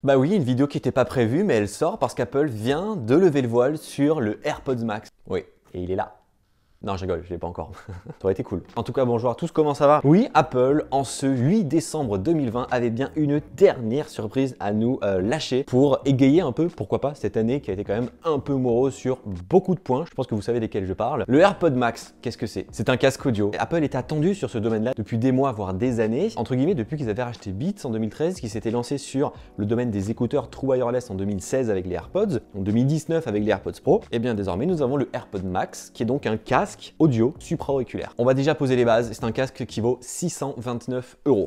Bah oui, une vidéo qui n'était pas prévue, mais elle sort parce qu'Apple vient de lever le voile sur le AirPods Max. Oui, et il est là. Non, je rigole, je l'ai pas encore. Ça aurait été cool. En tout cas, bonjour à tous, comment ça va? Oui, Apple, en ce 8 décembre 2020, avait bien une dernière surprise à nous lâcher pour égayer un peu, pourquoi pas, cette année qui a été quand même un peu morose sur beaucoup de points. Je pense que vous savez desquels je parle. Le AirPod Max, qu'est-ce que c'est? C'est un casque audio. Apple est attendu sur ce domaine-là depuis des mois, voire des années. Entre guillemets, depuis qu'ils avaient racheté Beats en 2013, qui s'était lancé sur le domaine des écouteurs True Wireless en 2016 avec les AirPods, en 2019 avec les AirPods Pro. Et bien désormais, nous avons le AirPod Max, qui est donc un casque audio supra-auriculaire. On va déjà poser les bases, c'est un casque qui vaut 629 €.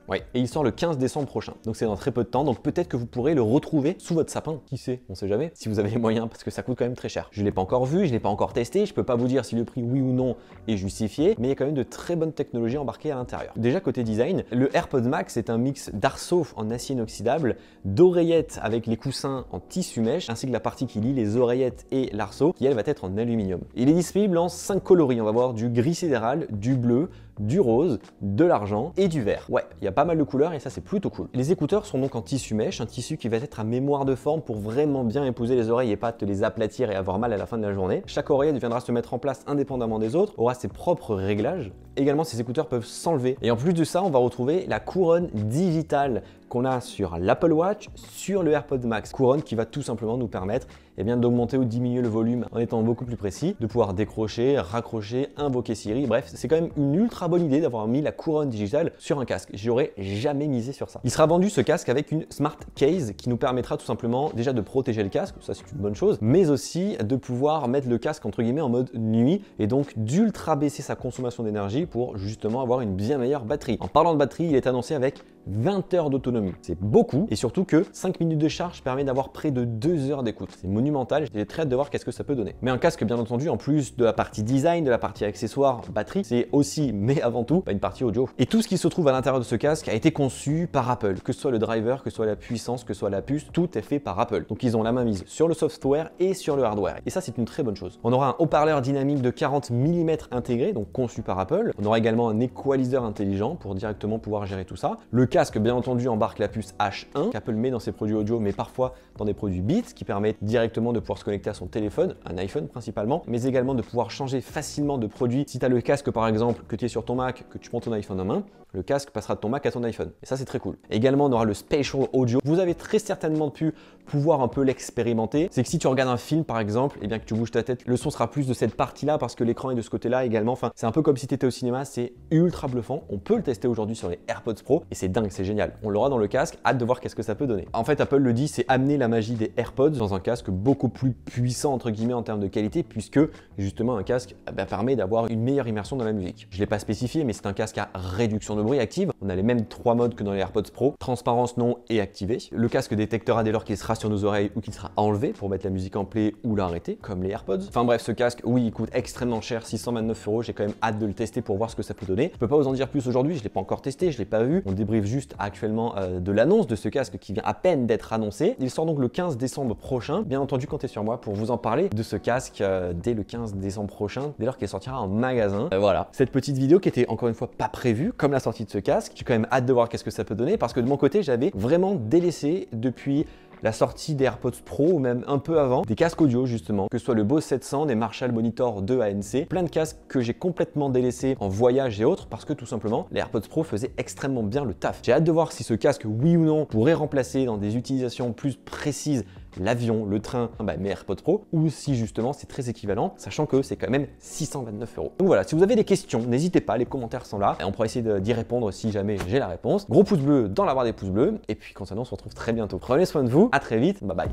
Oui, et il sort le 15 décembre prochain, donc c'est dans très peu de temps, donc peut-être que vous pourrez le retrouver sous votre sapin, qui sait, on sait jamais, si vous avez les moyens, parce que ça coûte quand même très cher. Je ne l'ai pas encore vu, je ne l'ai pas encore testé, je peux pas vous dire si le prix oui ou non est justifié, mais il y a quand même de très bonnes technologies embarquées à l'intérieur. Déjà côté design, le AirPod Max est un mix d'arceau en acier inoxydable, d'oreillettes avec les coussins en tissu mèche, ainsi que la partie qui lie les oreillettes et l'arceau, qui elle va être en aluminium. Il est disponible en 5 coloris, on va voir du gris sidéral, du bleu, du rose, de l'argent et du vert. Ouais, il y a pas mal de couleurs et ça c'est plutôt cool. Les écouteurs sont donc en tissu mèche, un tissu qui va être à mémoire de forme pour vraiment bien épouser les oreilles et pas te les aplatir et avoir mal à la fin de la journée. Chaque oreillette viendra se mettre en place indépendamment des autres, aura ses propres réglages. Également, ces écouteurs peuvent s'enlever. Et en plus de ça, on va retrouver la couronne digitale qu'on a sur l'Apple Watch, sur le AirPod Max. Couronne qui va tout simplement nous permettre d'augmenter ou diminuer le volume en étant beaucoup plus précis, de pouvoir décrocher, raccrocher, invoquer Siri. Bref, c'est quand même une ultra bonne idée d'avoir mis la couronne digitale sur un casque. J'aurais jamais misé sur ça. Il sera vendu ce casque avec une Smart Case qui nous permettra tout simplement déjà de protéger le casque, ça c'est une bonne chose, mais aussi de pouvoir mettre le casque entre guillemets en mode nuit et donc d'ultra baisser sa consommation d'énergie pour justement avoir une bien meilleure batterie. En parlant de batterie, il est annoncé avec 20 heures d'autonomie. C'est beaucoup et surtout que 5 minutes de charge permet d'avoir près de 2 heures d'écoute. C'est monumental, j'ai très hâte de voir qu'est-ce que ça peut donner. Mais un casque bien entendu, en plus de la partie design, de la partie accessoires, batterie, c'est aussi, mais avant tout, une partie audio. Et tout ce qui se trouve à l'intérieur de ce casque a été conçu par Apple, que ce soit le driver, que ce soit la puissance, que ce soit la puce, tout est fait par Apple. Donc ils ont la main mise sur le software et sur le hardware. Et ça c'est une très bonne chose. On aura un haut-parleur dynamique de 40 mm intégré, donc conçu par Apple. On aura également un equalizer intelligent pour directement pouvoir gérer tout ça. Le casque, bien entendu, embarque la puce H1 qu'Apple met dans ses produits audio, mais parfois dans des produits Beats qui permettent directement de pouvoir se connecter à son téléphone, un iPhone principalement, mais également de pouvoir changer facilement de produit. Si tu as le casque par exemple, que tu es sur ton Mac, que tu prends ton iPhone en main, le casque passera de ton Mac à ton iPhone. Et ça, c'est très cool. Également, on aura le Spatial Audio. Vous avez très certainement pu pouvoir un peu l'expérimenter. C'est que si tu regardes un film, par exemple, et bien que tu bouges ta tête, le son sera plus de cette partie-là parce que l'écran est de ce côté-là également. Enfin, c'est un peu comme si tu étais au cinéma. C'est ultra bluffant. On peut le tester aujourd'hui sur les AirPods Pro et c'est dingue, c'est génial. On l'aura dans le casque. Hâte de voir qu'est-ce que ça peut donner. En fait, Apple le dit, c'est amener la magie des AirPods dans un casque beaucoup plus puissant, entre guillemets, en termes de qualité, puisque justement, un casque permet d'avoir une meilleure immersion dans la musique. Je ne l'ai pas spécifié, mais c'est un casque à réduction de bruit active. On a les mêmes 3 modes que dans les AirPods Pro, transparence non et activé. Le casque détectera dès lors qu'il sera sur nos oreilles ou qu'il sera enlevé pour mettre la musique en play ou l'arrêter, comme les AirPods. Enfin bref, ce casque, oui, il coûte extrêmement cher, 629 €. J'ai quand même hâte de le tester pour voir ce que ça peut donner. Je peux pas vous en dire plus aujourd'hui, je l'ai pas encore testé, je l'ai pas vu. On débriefe juste actuellement de l'annonce de ce casque qui vient à peine d'être annoncé. Il sort donc le 15 décembre prochain. Bien entendu, comptez sur moi pour vous en parler de ce casque dès le 15 décembre prochain, dès lors qu'il sortira en magasin. Voilà, cette petite vidéo qui était encore une fois pas prévue, comme la sortie de ce casque. J'ai quand même hâte de voir qu'est-ce que ça peut donner parce que de mon côté, j'avais vraiment délaissé depuis la sortie des AirPods Pro ou même un peu avant, des casques audio justement, que ce soit le Bose 700, des Marshall Monitor 2 ANC, plein de casques que j'ai complètement délaissés en voyage et autres parce que tout simplement les AirPods Pro faisaient extrêmement bien le taf. J'ai hâte de voir si ce casque, oui ou non, pourrait remplacer dans des utilisations plus précises l'avion, le train, mes AirPods Pro, ou si justement c'est très équivalent, sachant que c'est quand même 629 €. Donc voilà, si vous avez des questions, n'hésitez pas, les commentaires sont là, et on pourra essayer d'y répondre si jamais j'ai la réponse. Gros pouce bleu dans la barre des pouces bleus, et puis quant à nous, on se retrouve très bientôt. Prenez soin de vous, à très vite, bye bye.